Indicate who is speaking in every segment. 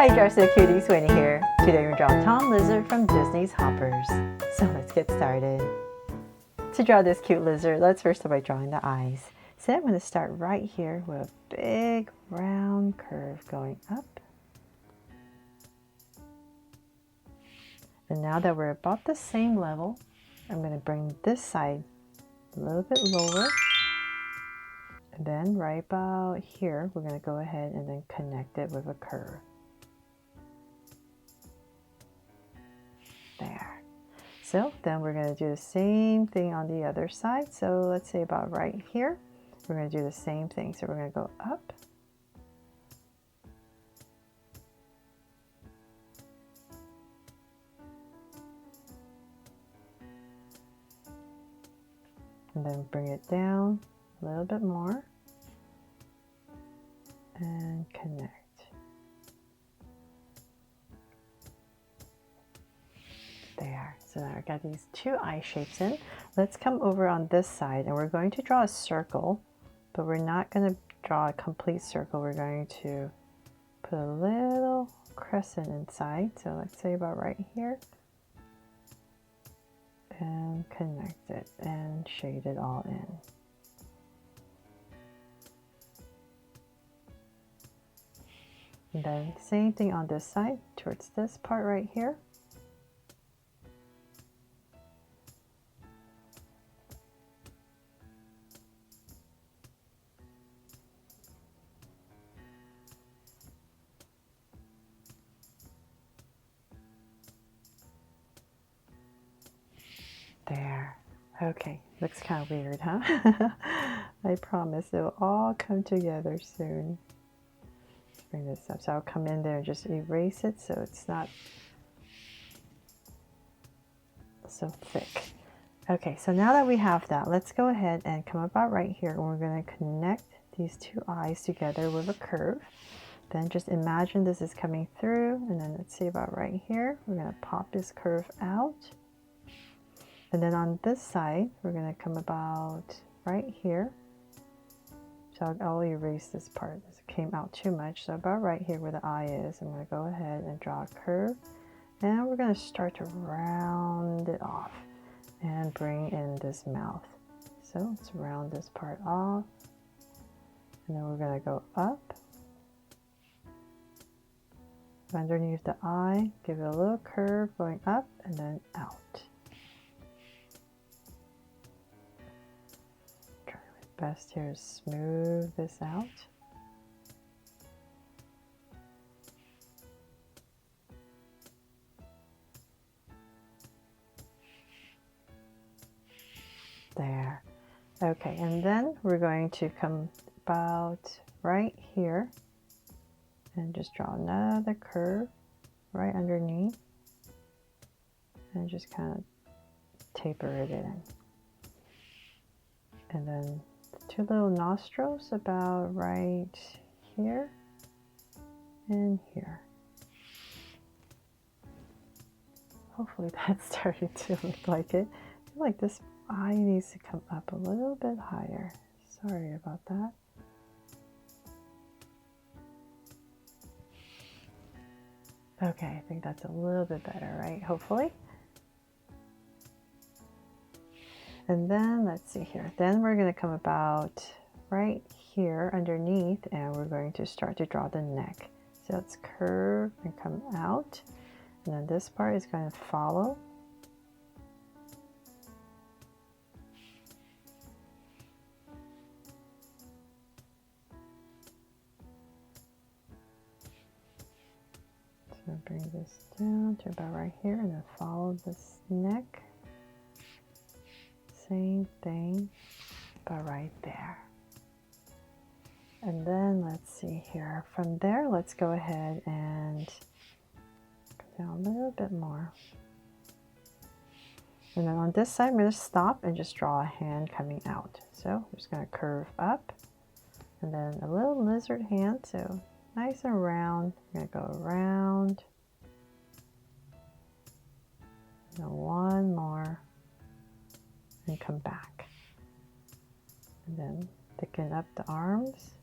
Speaker 1: Hi Dresser Cuties, Winnie here. Today we're drawing Tom Lizard from Disney's Hoppers. So let's get started. To draw this cute lizard, let's first start by drawing the eyes. So I'm going to start right here with a big round curve going up. And now that we're about the same level, I'm going to bring this side a little bit lower. And then right about here, we're going to go ahead and then connect it with a curve. There. So then we're going to do the same thing on the other side. So let's say about right here, we're going to do the same thing. So we're going to go up. And then bring it down a little bit more and connect. There. So now I've got these two eye shapes in. Let's come over on this side and we're going to draw a circle, but we're not going to draw a complete circle. We're going to put a little crescent inside. So let's say about right here. And connect it and shade it all in. And then same thing on this side towards this part right here. There. Okay, looks kind of weird, huh? I promise it'll all come together soon. Let's bring this up. So I'll come in there and just erase it so it's not so thick. Okay, so now that we have that, let's go ahead and come about right here and we're going to connect these two eyes together with a curve. Then just imagine this is coming through, and then let's see about right here, we're going to pop this curve out. And then on this side, we're going to come about right here. So I'll erase this part. This came out too much. So about right here where the eye is, I'm going to go ahead and draw a curve. And we're going to start to round it off and bring in this mouth. So let's round this part off. And then we're going to go up. Underneath the eye, give it a little curve going up and then out. Best here is smooth this out. There. Okay, and then we're going to come about right here and just draw another curve right underneath and just kind of taper it in. And then two little nostrils about right here and here. Hopefully that's starting to look like it. I feel like this eye needs to come up a little bit higher. Sorry about that. Okay, I think that's a little bit better, right? Hopefully. And then let's see here. Then we're going to come about right here underneath and we're going to start to draw the neck. So let's curve and come out. And then this part is going to follow. So bring this down to about right here and then follow this neck. Same thing, but right there. And then let's see here. From there, let's go ahead and come down a little bit more. And then on this side, I'm going to stop and just draw a hand coming out. So I'm just going to curve up and then a little lizard hand. So nice and round. I'm going to go around. And then one more. And come back. And then thicken up the arms.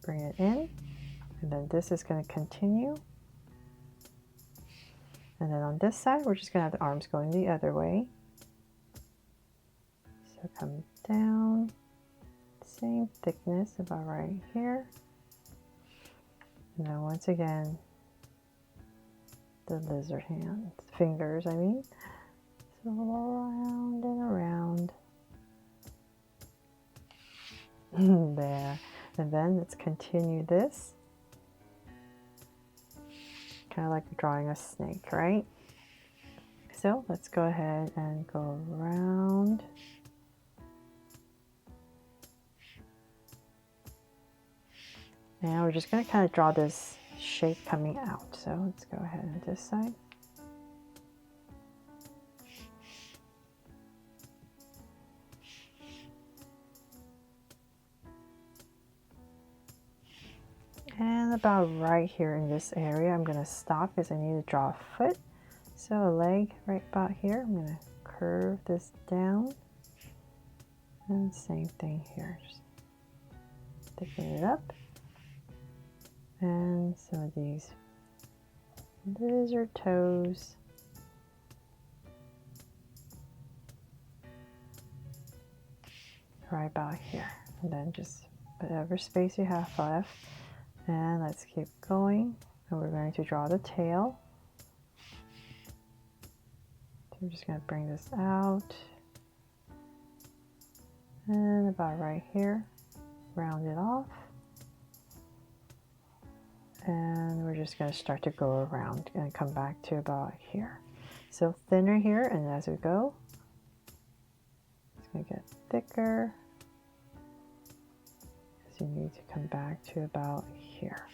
Speaker 1: Bring it in. And then this is going to continue. And then on this side, we're just going to have the arms going the other way. So come down, same thickness about right here. And then once again, the lizard hands, fingers, I mean. So around and around. There. And then let's continue this. Kind of like drawing a snake, right? So let's go ahead and go around. And we're just going to kind of draw this shape coming out. So let's go ahead on this side. And about right here in this area, I'm going to stop because I need to draw a foot. So a leg right about here. I'm going to curve this down. And same thing here. Just thicken it up. And some of these lizard toes. Right about here. And then just whatever space you have left. And let's keep going. And we're going to draw the tail. So we're just going to bring this out. And about right here, round it off. And we're just going to start to go around and come back to about here. So thinner here, and as we go, it's going to get thicker. So you need to come back to about here.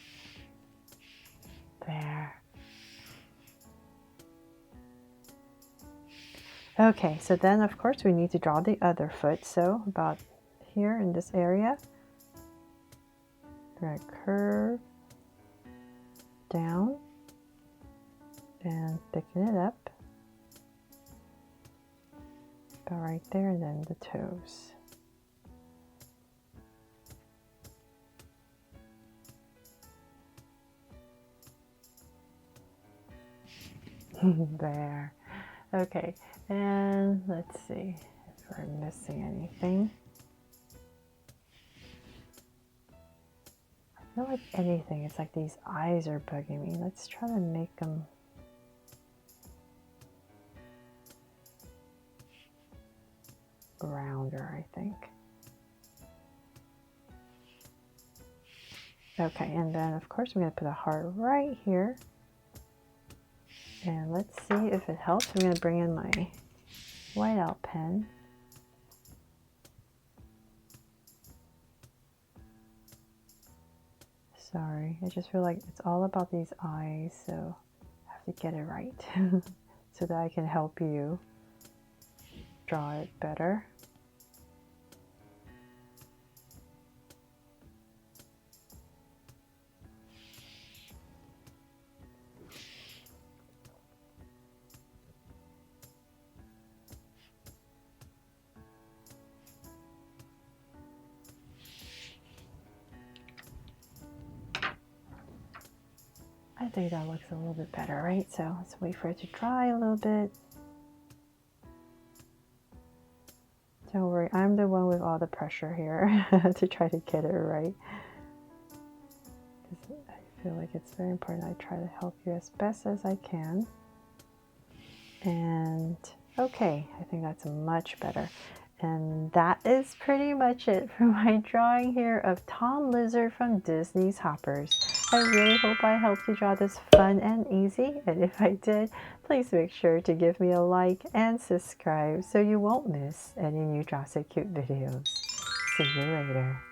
Speaker 1: There. Okay, so then of course we need to draw the other foot. So about here in this area, we're going to curve down and thicken it up. About right there, and then the toes. There. Okay, and let's see if we're missing anything. I feel like anything, it's like these eyes are bugging me. Let's try to make them rounder, I think. Okay, and then of course I'm going to put a heart right here. And let's see if it helps. I'm going to bring in my whiteout pen. Sorry, I just feel like it's all about these eyes, so I have to get it right so that I can help you draw it better. I think that looks a little bit better, right? So let's wait for it to dry a little bit. Don't worry, I'm the one with all the pressure here to try to get it right. Because I feel like it's very important I try to help you as best as I can. And okay, I think that's much better. And that is pretty much it for my drawing here of Tom Lizard from Disney's Hoppers. I really hope I helped you draw this fun and easy, and if I did, please make sure to give me a like and subscribe so you won't miss any new Draw So Cute videos. See you later.